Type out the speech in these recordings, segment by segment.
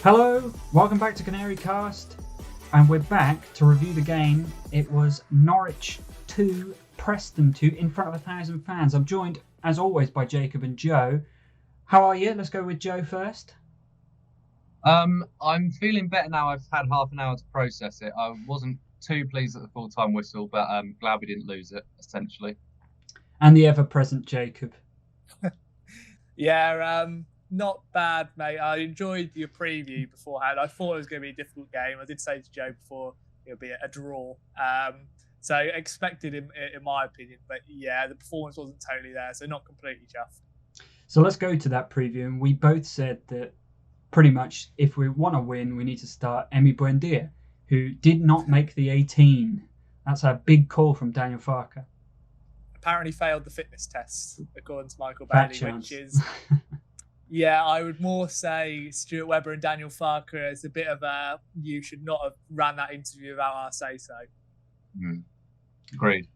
Hello, welcome back to Canary Cast, and we're back to review the game. It was Norwich 2, Preston 2, in front of 1,000 fans. I'm joined, as always, by Jacob and Joe. How are you? Let's go with Joe first. I'm feeling better now. I've had half an hour to process it. I wasn't too pleased at the full-time whistle, but I'm glad we didn't lose it, essentially. And the ever-present Jacob. Yeah, not bad, mate. I enjoyed your preview beforehand. I thought it was going to be a difficult game. I did say to Joe before it would be a draw. So expected in my opinion. But yeah, the performance wasn't totally there, so not completely chuffed. So let's go to that preview. And we both said that pretty much if we want to win, we need to start Emi Buendia, who did not make the 18. That's a big call from Daniel Farker. Apparently failed the fitness test, according to Michael Bailey, which is... Yeah, I would more say Stuart Webber and Daniel Farker is a bit of a you should not have ran that interview without our say-so. Agreed.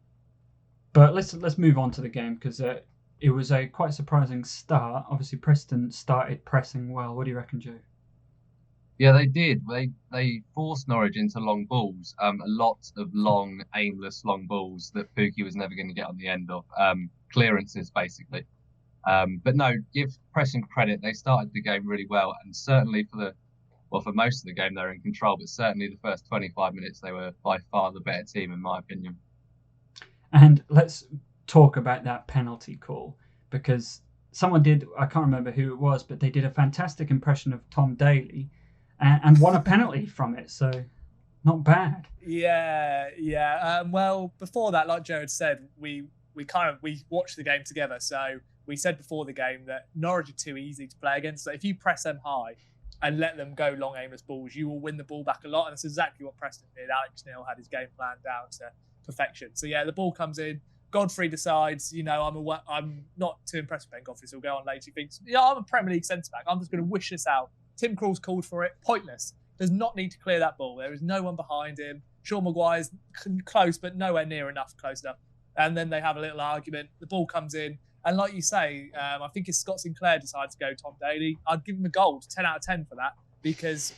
But let's move on to the game because it was a quite surprising start. Obviously, Preston started pressing well. What do you reckon, Joe? Yeah, they did. They forced Norwich into long balls. A lot of long, aimless long balls that Pukki was never going to get on the end of. Clearances, basically. But no, give Preston credit. They started the game really well, and certainly for most of the game they were in control. But certainly the first 25 minutes they were by far the better team, in my opinion. And let's talk about that penalty call because someone did. I can't remember who it was, but they did a fantastic impression of Tom Daly, and won a penalty from it. So not bad. Yeah. Well, before that, like Joe had said, we watched the game together, so. We said before the game that Norwich are too easy to play against. So if you press them high and let them go long aimless balls, you will win the ball back a lot. And that's exactly what Preston did. Alex Neil had his game plan down to perfection. So yeah, the ball comes in. Godfrey decides, I'm not too impressed with Ben Godfrey, so we'll go on later. He thinks, I'm a Premier League centre-back. I'm just going to wish this out. Tim Krul's called for it. Pointless. Does not need to clear that ball. There is no one behind him. Sean Maguire's close, but nowhere near close enough. And then they have a little argument. The ball comes in. And like you say, I think if Scott Sinclair decides to go Tom Daly, I'd give him a gold, 10 out of 10 for that, because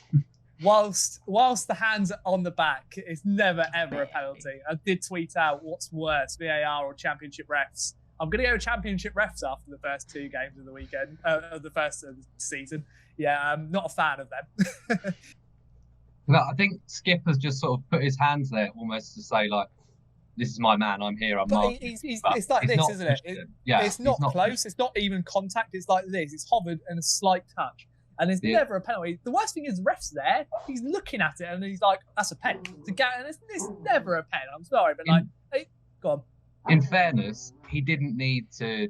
whilst the hands are on the back, it's never, ever a penalty. I did tweet out what's worse, VAR or Championship refs. I'm going to go Championship refs after the first two games of the weekend, of the first season. Yeah, I'm not a fan of them. No, I think Skip has just sort of put his hands there almost to say, like, this is my man, I'm here, I'm marking. It's like this, isn't it? It's not close, it's not even contact, it's like this. It's hovered and a slight touch. And there's never a penalty. The worst thing is the ref's there, he's looking at it and he's like, that's a pen. And it's never a pen, I'm sorry, but go on. In fairness, he didn't need to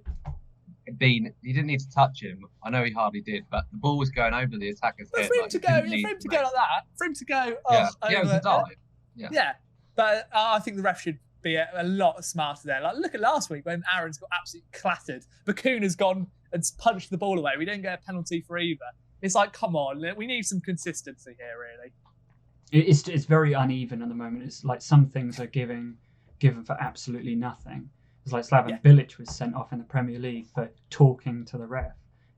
touch him. I know he hardly did, but the ball was going over the attacker's head. For him to go like that, for him to go, it was a dive. Yeah. But I think the ref should be a lot smarter there. Like, look at last week when Aaron's got absolutely clattered. Bakun has gone and punched the ball away. We didn't get a penalty for either. It's like, come on, we need some consistency here, really. It's very uneven at the moment. It's like some things are given for absolutely nothing. It's like Slaven Bilic was sent off in the Premier League for talking to the ref.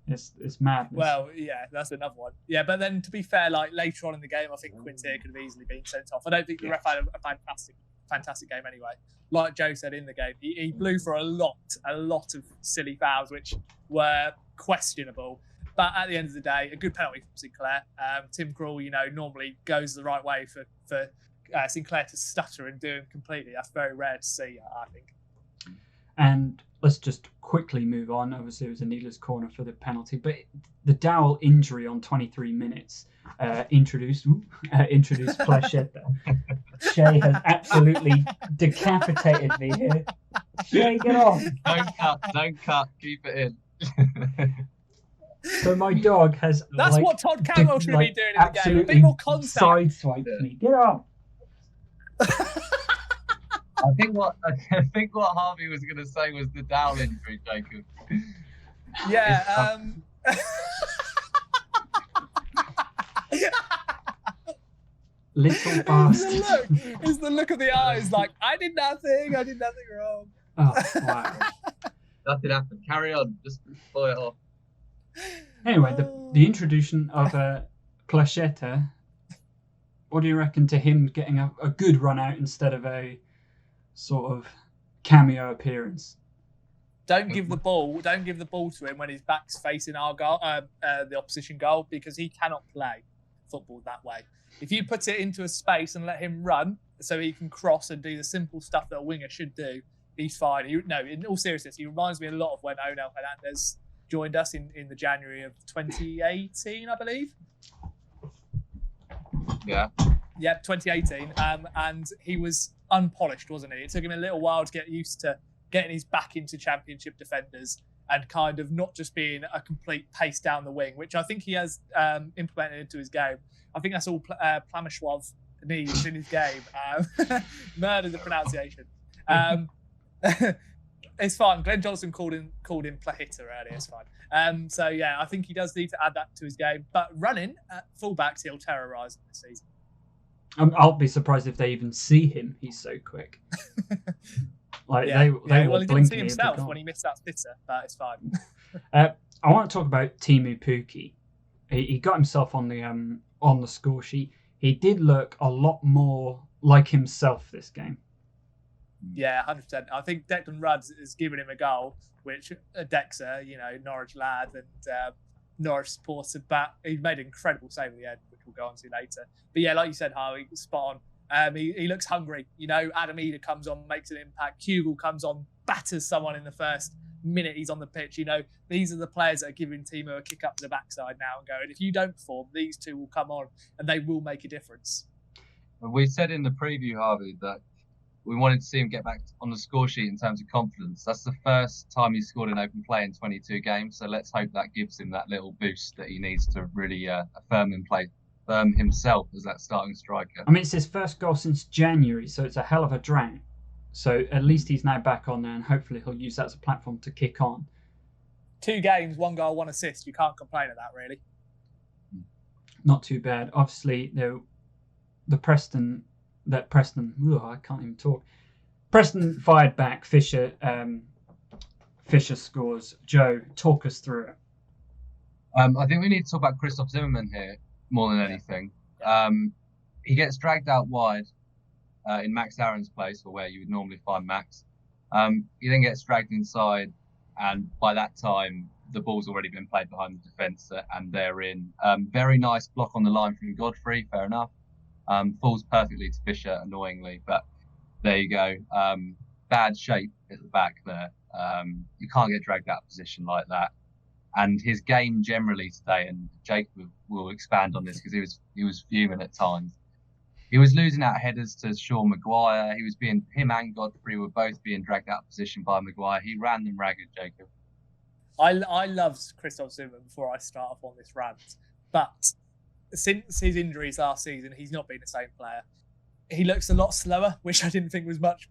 It's madness. Well, yeah, that's another one. Yeah, but then to be fair, like later on in the game, I think Quintier could have easily been sent off. I don't think the ref had a fantastic game anyway. Like Joe said in the game, he blew for a lot of silly fouls, which were questionable. But at the end of the day, a good penalty from Sinclair. Tim Krul, normally goes the right way for Sinclair to stutter and do him completely. That's very rare to see, I think. And let's just quickly move on. Obviously, it was a needless corner for the penalty, but the Dowell injury on 23 minutes introduced Placheta. Shay has absolutely decapitated me here. Shay, get off. Don't cut. Keep it in. So my dog has. That's what Todd Campbell should be doing in the game. A bit more contact. Sideswiped me. Get off. I think what Harvey was going to say was the Dowell injury, Jacob. Yeah. Little bastard. It's the look of the eyes, like I did nothing wrong. Oh wow. Nothing happened. Carry on. Just pull it off. Anyway, the introduction of Placheta, what do you reckon to him getting a good run out instead of a sort of cameo appearance? Don't give the ball to him when his back's facing our goal, the opposition goal, because he cannot play football that way. If you put it into a space and let him run so he can cross and do the simple stuff that a winger should do, he's fine. In all seriousness, he reminds me a lot of when Onel Hernandez joined us in the January of 2018, I believe. Yeah. Yeah, 2018. And he was unpolished, wasn't he? It took him a little while to get used to getting his back into championship defenders and kind of not just being a complete pace down the wing, which I think he has implemented into his game. I think that's all Plamashwov needs in his game. Murder the pronunciation. It's fine. Glenn Johnson called him Plahita earlier. It's fine. So yeah, I think he does need to add that to his game. But running at fullbacks, he'll terrorise this season. I'll be surprised if they even see him. He's so quick. Like he didn't see blinkingly himself when he missed that sitter, but it's fine. I want to talk about Teemu Pukki. He got himself on the score sheet. He did look a lot more like himself this game. Yeah, 100%. I think Declan Rudd has given him a goal, which Dexter, Norwich lad and Norwich supporter, but he made an incredible save at the end, which we'll go on to later. But yeah, like you said, Harvey, spot on. He looks hungry. Adam Eder comes on, makes an impact. Kugel comes on, batters someone in the first minute he's on the pitch. These are the players that are giving Timo a kick up to the backside now and going, if you don't perform, these two will come on and they will make a difference. We said in the preview, Harvey, that we wanted to see him get back on the score sheet in terms of confidence. That's the first time he's scored in open play in 22 games. So let's hope that gives him that little boost that he needs to really affirm himself as that starting striker. I mean, it's his first goal since January, so it's a hell of a drought. So at least he's now back on there, and hopefully he'll use that as a platform to kick on. 2 games, 1 goal, 1 assist. You can't complain at that, really. Not too bad. Obviously, the Preston. I can't even talk. Preston fired back. Fisher scores. Joe, talk us through it. I think we need to talk about Christoph Zimmermann here more than anything. He gets dragged out wide in Max Aaron's place, or where you would normally find Max. He then gets dragged inside, and by that time, the ball's already been played behind the defence, and they're in. Very nice block on the line from Godfrey, fair enough. Falls perfectly to Fisher, annoyingly, but there you go. Bad shape at the back there. You can't get dragged out of position like that. And his game generally today, and Jacob will expand on this because he was fuming at times. He was losing out headers to Sean Maguire. Him and Godfrey were both being dragged out of position by Maguire. He ran them ragged, Jacob. I loved Christoph Zimmermann before I start off on this rant, but since his injuries last season, he's not been the same player. He looks a lot slower, which I didn't think was much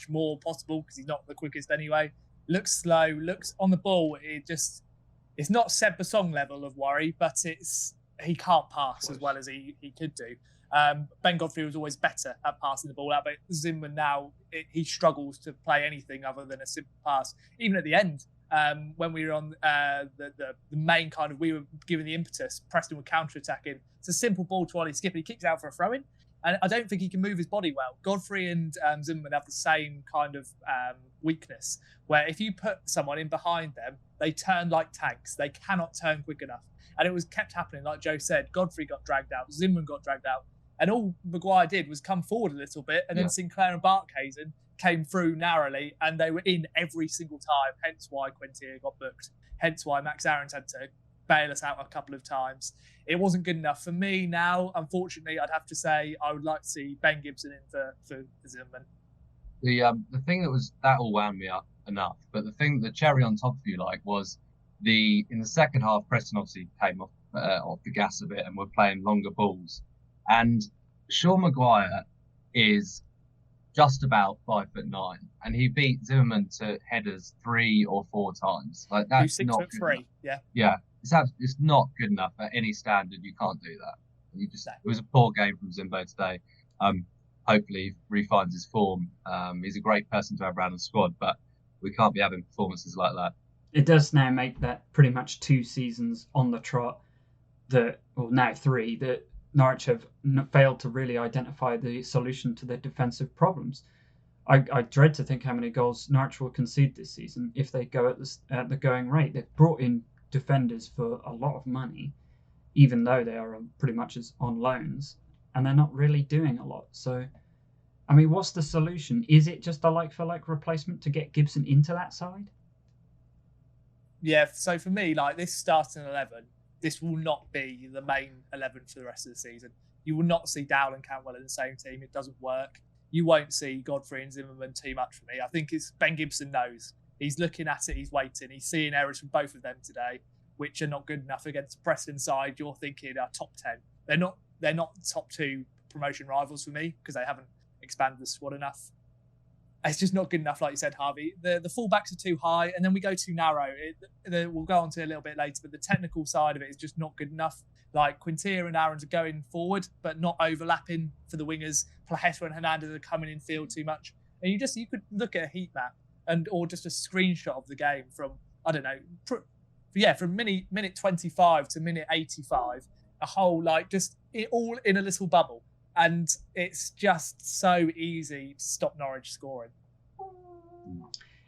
more possible because he's not the quickest anyway. Looks slow, looks on the ball. It's not Seb Basong level of worry, but he can't pass as well as he could do. Ben Godfrey was always better at passing the ball out, but Zimmermann now, he struggles to play anything other than a simple pass. Even at the end, when we were on the main kind of, we were given the impetus, Preston were counter-attacking. It's a simple ball to Ollie Skip, and he kicks out for a throw-in. And I don't think he can move his body well. Godfrey and Zimmermann have the same kind of weakness, where if you put someone in behind them, they turn like tanks. They cannot turn quick enough. And it was kept happening, like Joe said. Godfrey got dragged out, Zimmermann got dragged out, and all Maguire did was come forward a little bit, and then Sinclair and Barkhazen came through narrowly, and they were in every single time, hence why Quintier got booked, hence why Max Aarons had to bail us out a couple of times. It wasn't good enough for me now. Unfortunately, I'd have to say I would like to see Ben Gibson in for Zimmermann. The thing that all wound me up enough, but the cherry on top, if you like, was in the second half, Preston obviously came off the gas a bit and were playing longer balls. And Sean Maguire is just about 5'9", and he beat Zimmermann to headers 3 or 4 times. Like that's not good 6'3", enough. Yeah. It's not good enough at any standard. You can't do that. It was a poor game from Zimbo today. Hopefully he refines his form. He's a great person to have around the squad, but we can't be having performances like that. it does now make that pretty much 2 seasons on the trot now 3, that Norwich have failed to really identify the solution to their defensive problems. I dread to think how many goals Norwich will concede this season if they go at the going rate. They've brought in defenders for a lot of money, even though they are pretty much on loans, and they're not really doing a lot. So, I mean, what's the solution? Is it just a like-for-like replacement to get Gibson into that side? Yeah, so for me, like this starting 11, this will not be the main 11 for the rest of the season. You will not see Dowell and Cantwell in the same team. It doesn't work. You won't see Godfrey and Zimmerman too much for me. I think it's Ben Gibson knows. He's looking at it, he's waiting. He's seeing errors from both of them today, which are not good enough against Preston side. You're thinking top 10. They're not top 2 promotion rivals for me because they haven't expanded the squad enough. It's just not good enough, like you said, Harvey. The fullbacks are too high, and then we go too narrow. We'll go on to it a little bit later, but the technical side of it is just not good enough. Like Quintero and Aarons are going forward, but not overlapping for the wingers. Plaheta and Hernandez are coming in field too much. And you could look at a heat map or just a screenshot of the game from, I don't know, from minute 25 to minute 85, a whole all in a little bubble. And it's just so easy to stop Norwich scoring.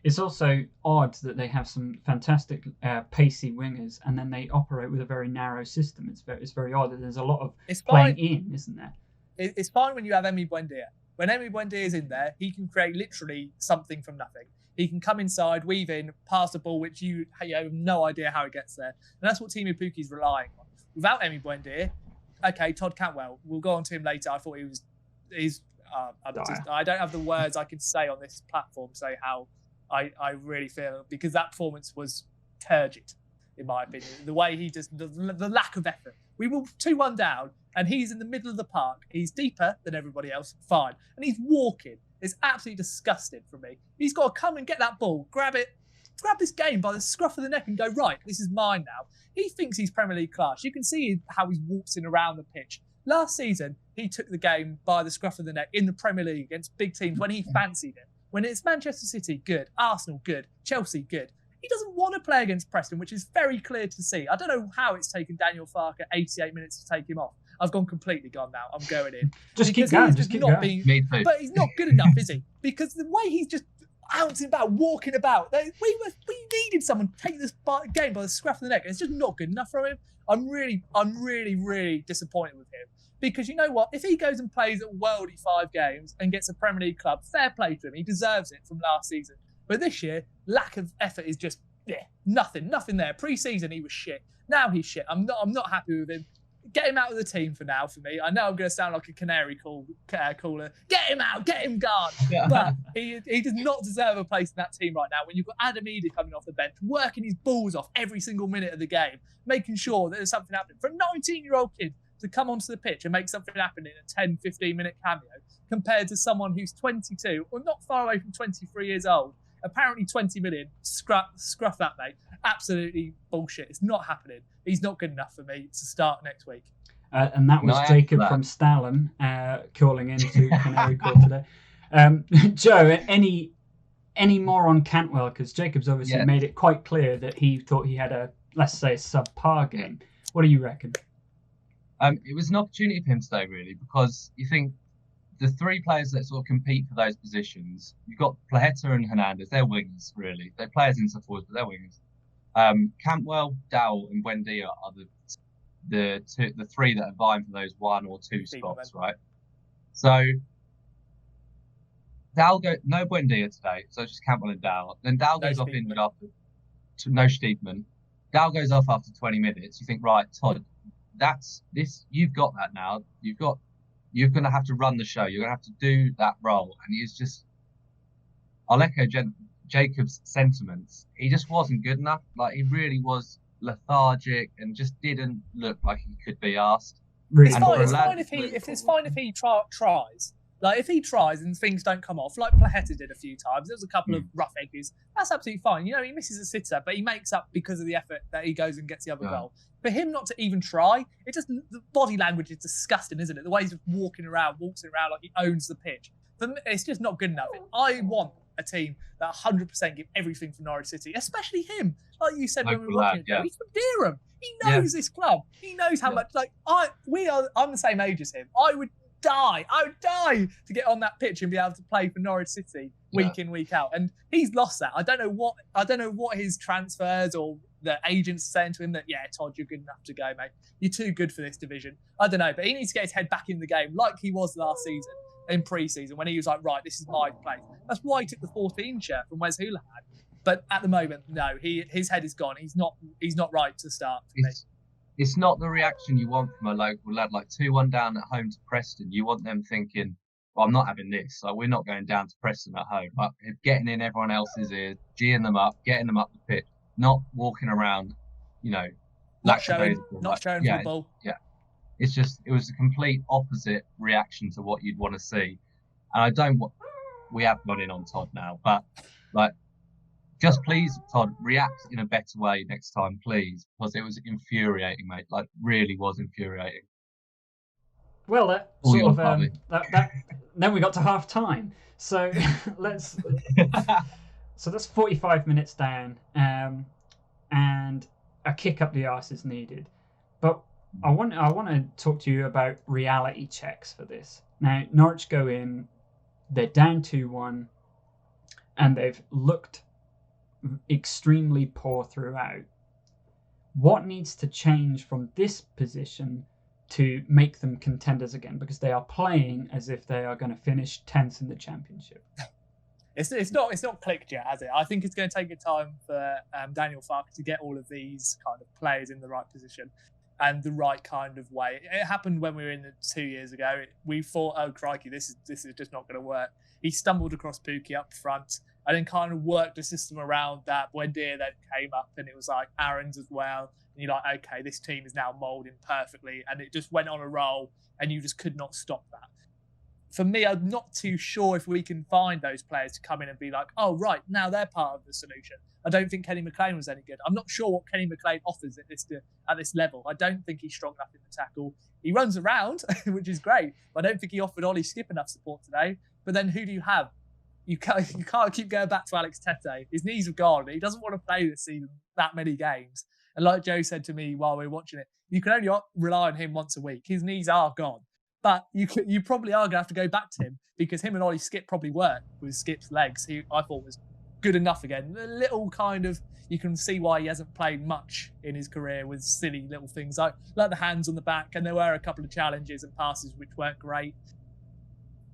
It's also odd that they have some fantastic pacey wingers, and then they operate with a very narrow system. It's very odd that there's a lot of playing in, isn't there? It's fine when you have Emi Buendia. When Emi Buendia is in there, he can create literally something from nothing. He can come inside, weave in, pass the ball, which you have no idea how it gets there. And that's what Timu Puki's relying on. Without Emi Buendia, okay, Todd Cantwell, we'll go on to him later. I thought I don't have the words I can say on this platform, say how I really feel, because that performance was turgid, in my opinion. The way he just, the lack of effort. We were 2-1 down, and he's in the middle of the park. He's deeper than everybody else, fine. And he's walking. It's absolutely disgusting for me. He's got to come and get that ball, grab this game by the scruff of the neck and go, right, this is mine now. He thinks he's Premier League class. You can see how he's waltzing around the pitch. Last season, he took the game by the scruff of the neck in the Premier League against big teams when he fancied it. When it's Manchester City, good. Arsenal, good. Chelsea, good. He doesn't want to play against Preston, which is very clear to see. I don't know how it's taken Daniel Farke 88 minutes to take him off. I've completely gone now. I'm going in. Just keep going. Me too. But he's not good enough, is he? Because the way he's just ouncing about, walking about, we needed someone to take this game by the scruff of the neck. It's just not good enough from him. I'm really, really disappointed with him. Because you know what? If he goes and plays at worldy 5 games and gets a Premier League club, fair play to him. He deserves it from last season. But this year, lack of effort is just nothing there. Pre-season he was shit. Now he's shit. I'm not happy with him. Get him out of the team for now. For me, I know I'm going to sound like a canary caller. Get him out. Get him gone. Yeah. But he does not deserve a place in that team right now. When you've got Adam Eder coming off the bench, working his balls off every single minute of the game, making sure that there's something happening for a 19-year-old kid to come onto the pitch and make something happen in a 10, 15-minute cameo, compared to someone who's 22 or not far away from 23 years old. Apparently 20 million. Scruff that, mate. Absolutely bullshit. It's not happening. He's not good enough for me to start next week. And that was Jacob from Stalin calling into Canary Call today. Joe, any more on Cantwell? Because Jacob's obviously made it quite clear that he thought he had a, let's say, subpar game. What do you reckon? It was an opportunity for him today, really, because you think the 3 players that sort of compete for those positions, you've got Plaheta and Hernandez. They're wingers, really. They're players inside forwards, but they're wingers. Cantwell, Dowell, and Buendia are the 3 that are vying for those 1 or 2 spots, right? So Dowell no Buendia today, so it's just Cantwell and Dowell. Then Dowell goes off injured after no Stiefman. Dowell goes off after 20 minutes. You think, right, Todd, that's this. You've got that now. You're going to have to run the show. You're going to have to do that role. And he's just, I'll echo Jacob's sentiments. He just wasn't good enough. Like, he really was lethargic and just didn't look like he could be asked. Really? It's fine if he tries. Like, if he tries and things don't come off, like Plaheta did a few times, there was a couple of rough edges. That's absolutely fine. You know, he misses a sitter, but he makes up because of the effort that he goes and gets the other goal. For him not to even try, the body language is disgusting, isn't it? The way he's just waltzing around like he owns the pitch. For me, it's just not good enough. I want a team that 100% give everything for Norwich City, especially him. Like you said when we were Local watching lad, it, he's from Dereham. He knows this club. He knows how much. Like I'm the same age as him. I would die to get on that pitch and be able to play for Norwich City week in, week out. And he's lost that. I don't know what his transfers or the agents saying to him that, Todd, you're good enough to go, mate. You're too good for this division. I don't know, but he needs to get his head back in the game like he was last season in pre-season when he was like, right, this is my place. That's why he took the 14 shirt from Wes Houlihan. But at the moment, no, his head is gone. He's not right to start for me. It's not the reaction you want from a local lad. Like 2-1 down at home to Preston, you want them thinking, well, I'm not having this. Like, we're not going down to Preston at home. Like, getting in everyone else's ears, geeing them up, getting them up the pitch, not walking around, not showing football. Yeah. It was a complete opposite reaction to what you'd want to see. And we have gone in on Todd now, but like, just please, Todd, react in a better way next time, please, because it was infuriating, mate. Like, really was infuriating. Well, then we got to half time. So so that's 45 minutes down, and a kick up the arse is needed. But I want to talk to you about reality checks for this. Now, Norwich go in, they're down 2-1, and they've looked extremely poor throughout. What needs to change from this position to make them contenders again? Because they are playing as if they are going to finish 10th in the championship. It's not clicked yet, has it? I think it's going to take a time for Daniel Farke to get all of these kind of players in the right position and the right kind of way. It happened when we were in the 2 years ago. We thought, oh crikey, this is just not going to work. He stumbled across Pookie up front and then kind of worked the system around that. Buendia then came up and it was like Aaron's as well. And you're like, okay, this team is now moulding perfectly. And it just went on a roll and you just could not stop that. For me, I'm not too sure if we can find those players to come in and be like, oh, right, now they're part of the solution. I don't think Kenny McLean was any good. I'm not sure what Kenny McLean offers at this level. I don't think he's strong enough in the tackle. He runs around, which is great, but I don't think he offered Ollie Skip enough support today. But then who do you have? You can't keep going back to Alex Tete. His knees are gone. He doesn't want to play this season that many games. And like Joe said to me while we were watching it, you can only rely on him once a week. His knees are gone. But you probably are going to have to go back to him because him and Ollie Skip probably work with Skip's legs. He, I thought, was good enough again. A little kind of, you can see why he hasn't played much in his career with silly little things like the hands on the back. And there were a couple of challenges and passes which weren't great.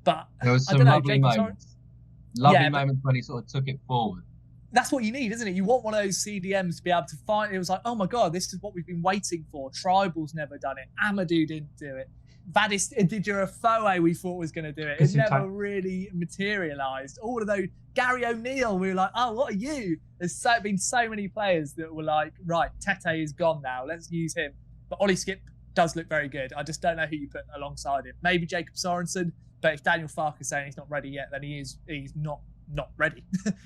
But there was some lovely moments. Moments when he sort of took it forward. That's what you need, isn't it? You want one of those CDMs to be able to find. It was like, oh my God, this is what we've been waiting for. Tribal's never done it. Amadou didn't do it. Vadis Didier we thought was going to do it. It never really materialised. All of those, Gary O'Neill, we were like, oh, what are you? There's been so many players that were like, right, Tete is gone now. Let's use him. But Ollie Skip does look very good. I just don't know who you put alongside him. Maybe Jacob Sorensen. But if Daniel Farke is saying he's not ready yet, then he's not ready.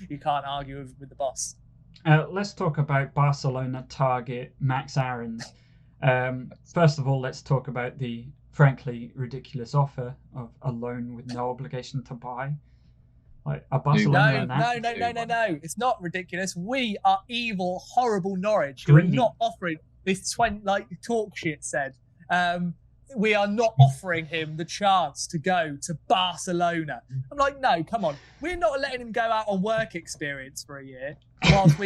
You can't argue with the boss. Let's talk about Barcelona target Max Aarons. First of all, let's talk about the frankly ridiculous offer of a loan with no obligation to buy. Like a Barcelona. No. It's not ridiculous. We are evil, horrible Norwich. Greedy. We're not offering this like talk shit said. We are not offering him the chance to go to Barcelona. I'm like, no, come on. We're not letting him go out on work experience for a year whilst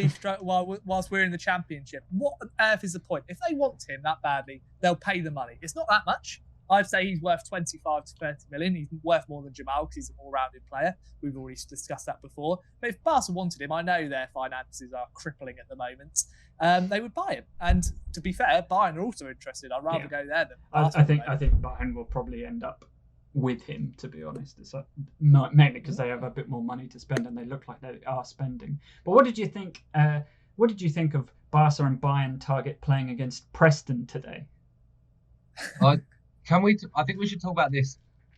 we're in the championship. What on earth is the point? If they want him that badly, they'll pay the money. It's not that much. I'd say he's worth 25 to 30 million. He's worth more than Jamal because he's a all-rounded player. We've already discussed that before. But if Barca wanted him, I know their finances are crippling at the moment. They would buy him. And to be fair, Bayern are also interested. I'd rather go there than Barca. I think Bayern will probably end up with him, to be honest. It's mainly because they have a bit more money to spend and they look like they are spending. But what did you think? What did you think of Barca and Bayern target playing against Preston today? I think we should talk about this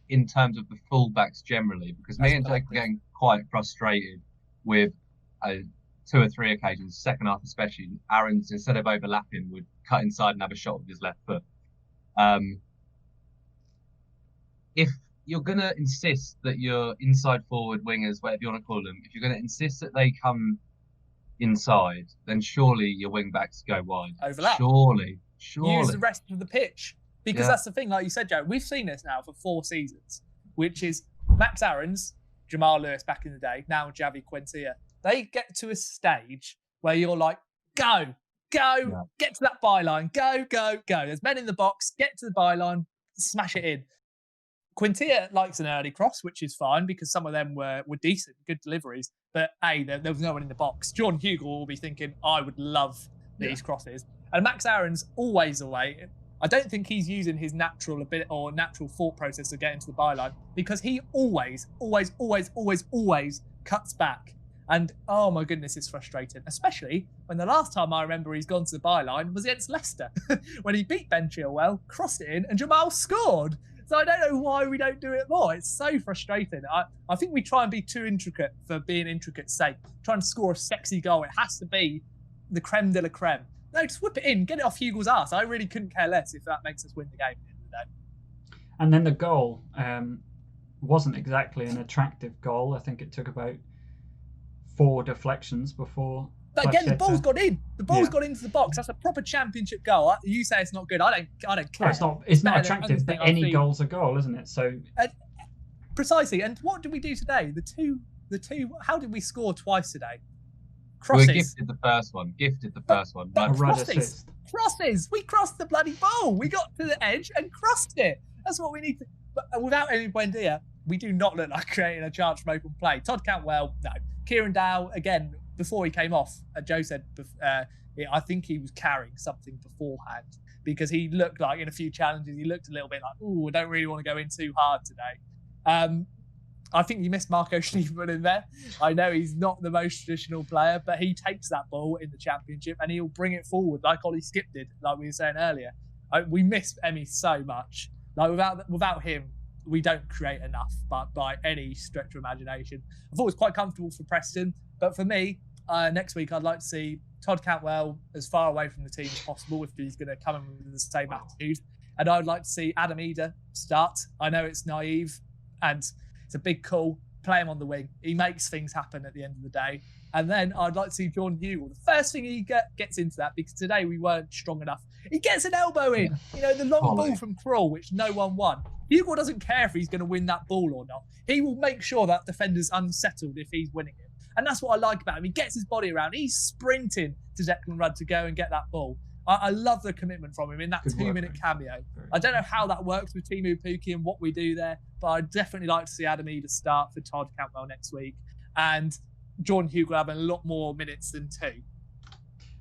in terms of the fullbacks generally, because me and Jake were getting quite frustrated with 2 or 3 occasions, second half especially. Aaron's, instead of overlapping, would cut inside and have a shot with his left foot. If you're gonna insist that your inside forward wingers, whatever you want to call them, if you're gonna insist that they come inside, then surely your wing backs go wide. Overlap. Surely. Use the rest of the pitch. Because Yeah. that's the thing, like you said, Joe, we've seen this now for 4 seasons, which is Max Aarons, Jamal Lewis back in the day, now Javi Quintilla. They get to a stage where you're like, go, get to that byline, go. There's men in the box, get to the byline, smash it in. Quintilla likes an early cross, which is fine because some of them were decent, good deliveries. But there was no one in the box. Jordan Hugill will be thinking, I would love these crosses. And Max Aarons always away. I don't think he's using his natural ability or natural thought process to get into the byline because he always cuts back. And oh my goodness, it's frustrating, especially when the last time I remember he's gone to the byline was against Leicester when he beat Ben Chilwell, crossed it in, and Jamal scored. So I don't know why we don't do it more. It's so frustrating. I think we try and be too intricate for being intricate's sake. Trying to score a sexy goal, it has to be the creme de la creme. No, just whip it in, get it off Hugo's arse. I really couldn't care less if that makes us win the game at the end of the day. And then the goal wasn't exactly an attractive goal. I think it took about 4 deflections before. But again, the ball's got in. The ball's got into the box. That's a proper championship goal. You say it's not good. I don't care. It's not attractive, but any goal's a goal, isn't it? So precisely. And what did we do today? The two. How did we score twice today? Crosses. We gifted the first one. But crosses. We crossed the bloody ball. We got to the edge and crossed it. That's what we need to. But without any Buendia, we do not look like creating a chance from open play. Todd Cantwell, no. Kieran Dow, again, before he came off, Joe said, I think he was carrying something beforehand because he looked like in a few challenges, he looked a little bit like, I don't really want to go in too hard today. I think you missed Marco Schneeberman in there. I know he's not the most traditional player, but he takes that ball in the championship and he'll bring it forward like Ollie Skip did, like we were saying earlier. We miss Emmy so much. Like without him, we don't create enough, but by any stretch of imagination. I thought it was quite comfortable for Preston, but for me, next week I'd like to see Todd Cantwell as far away from the team as possible if he's going to come in with the same attitude. And I'd like to see Adam Eder start. I know it's naive and it's a big call. Play him on the wing. He makes things happen at the end of the day. And then I'd like to see Jordan Hugill. The first thing he gets into that, because today we weren't strong enough, he gets an elbow in. The long ball from Krul, which no one won. Hugill doesn't care if he's going to win that ball or not. He will make sure that defender's unsettled if he's winning it. And that's what I like about him. He gets his body around. He's sprinting to Declan Rudd to go and get that ball. I love the commitment from him in that 2-minute cameo. I don't know how that works with Timu Pukki and what we do there, but I'd definitely like to see Adam Eder start for Todd Cantwell next week. And Jordan Hugill having a lot more minutes than 2.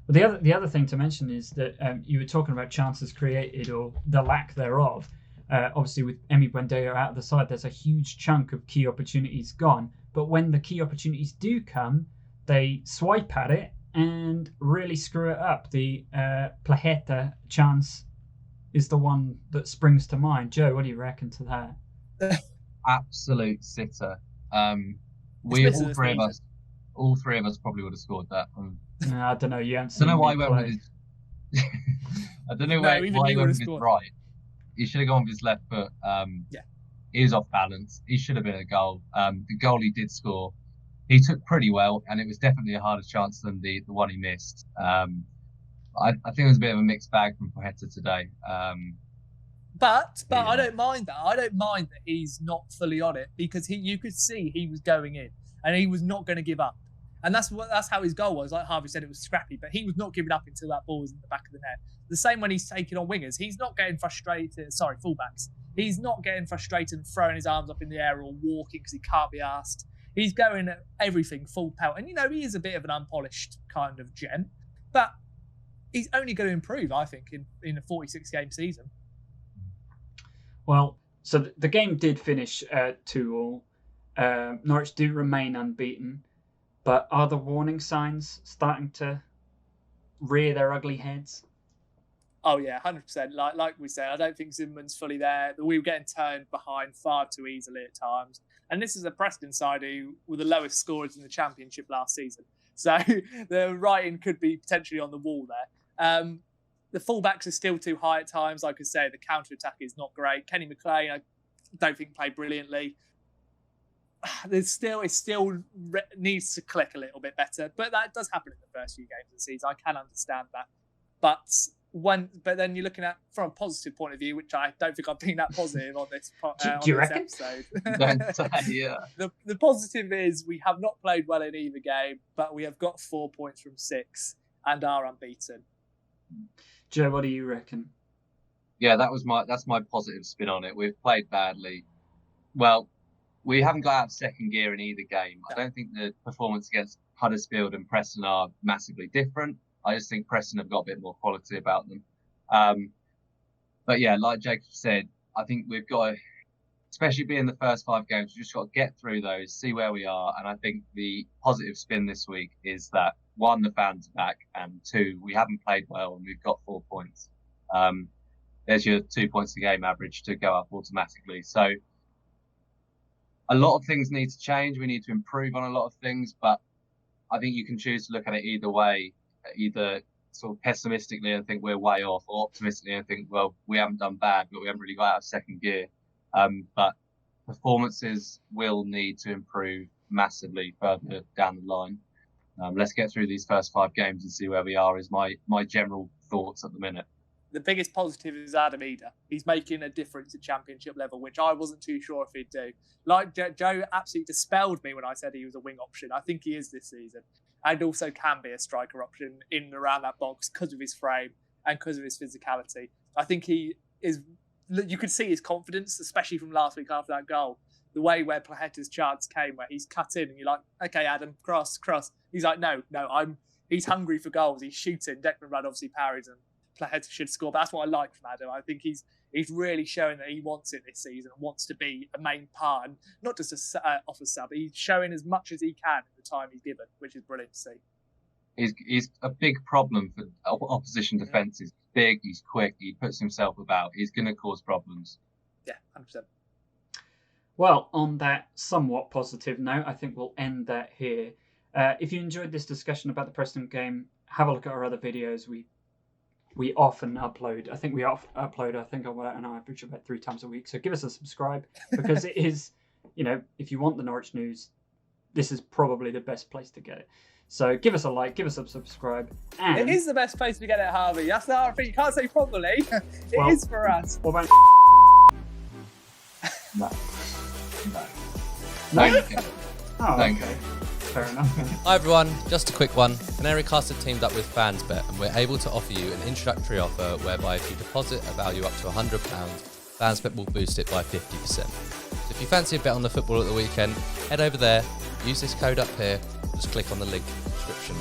But the other thing to mention is that you were talking about chances created or the lack thereof. Obviously, with Emi Buendia out of the side, there's a huge chunk of key opportunities gone. But when the key opportunities do come, they swipe at it and really screw it up. The Plaheta chance is the one that springs to mind. Joe, what do you reckon to that? Absolute sitter. All three of us probably would have scored that. No, I don't know. You haven't I don't know why he went with his. I don't know why he went with his right. He should have gone with his left foot. He was off balance. He should have been a goal. The goal he did score, he took pretty well, and it was definitely a harder chance than the one he missed. I think it was a bit of a mixed bag from Plaheta today. But I don't mind that. I don't mind that he's not fully on it because you could see he was going in and he was not going to give up. And that's how his goal was. Like Harvey said, it was scrappy, but he was not giving up until that ball was in the back of the net. The same when he's taking on wingers. He's not getting frustrated. Sorry, fullbacks. He's not getting frustrated and throwing his arms up in the air or walking because he can't be asked. He's going at everything full pelt. And, he is a bit of an unpolished kind of gent, but he's only going to improve, I think, in a 46-game season. Well, so the game did finish 2-2. Norwich do remain unbeaten, but are the warning signs starting to rear their ugly heads? Oh yeah, 100%. Like we said, I don't think Zimmerman's fully there. We were getting turned behind far too easily at times. And this is a Preston side who were the lowest scorers in the Championship last season. So the writing could be potentially on the wall there. The fullbacks are still too high at times. Like I say, the counter-attack is not great. Kenny McLean, don't think played brilliantly. It still needs to click a little bit better, but that does happen in the first few games of the season. I can understand that, but then you're looking at from a positive point of view, which I don't think I've been that positive on this Do you reckon? episode. Yeah. The positive is we have not played well in either game, but we have got 4 points from 6 and are unbeaten. Joe, what do you reckon? Yeah, that's my positive spin on it. We've played badly. Well, we haven't got out of second gear in either game. I don't think the performance against Huddersfield and Preston are massively different. I just think Preston have got a bit more quality about them. But yeah, like Jacob said, I think we've got to, especially being the first 5 games, we've just got to get through those, see where we are. And I think the positive spin this week is that 1, the fans are back, and 2, we haven't played well and we've got 4 points. There's your 2 points a game average to go up automatically. So a lot of things need to change. We need to improve on a lot of things, but I think you can choose to look at it either way, either sort of pessimistically and think we're way off, or optimistically and think, well, we haven't done bad, but we haven't really got out of second gear. But performances will need to improve massively further down the line. Let's get through these first 5 games and see where we are is my general thoughts at the minute. The biggest positive is Adam Eder. He's making a difference at championship level, which I wasn't too sure if he'd do. Like Joe absolutely dispelled me when I said he was a wing option. I think he is this season, and also can be a striker option in and around that box because of his frame and because of his physicality. I think he is. You could see his confidence, especially from last week after that goal. The way where Plahetta's chance came, where he's cut in, and you're like, okay, Adam, cross. He's like, no, he's hungry for goals. He's shooting. Declan Rudd obviously parries and Plaheta should score. But that's what I like from Adam. I think he's really showing that he wants it this season and wants to be a main part, and not just off a sub. He's showing as much as he can in the time he's given, which is brilliant to see. He's a big problem for opposition defences. Big, he's quick, he puts himself about. He's going to cause problems. Yeah, 100%. Well, on that somewhat positive note, I think we'll end that here. If you enjoyed this discussion about the Preston game, have a look at our other videos. We often upload. I think we upload. I think on an average about 3 times a week. So give us a subscribe, because it is, if you want the Norwich news, this is probably the best place to get it. So give us a like, give us a subscribe. And it is the best place to get it, Harvey. That's the hard thing. You can't say probably. It is for us. What about? No. Oh, okay. Fair enough. Hi everyone, just a quick one. Canarycast have teamed up with FansBet, and we're able to offer you an introductory offer whereby if you deposit a value up to £100, FansBet will boost it by 50%. So if you fancy a bet on the football at the weekend, head over there, use this code up here, just click on the link in the description.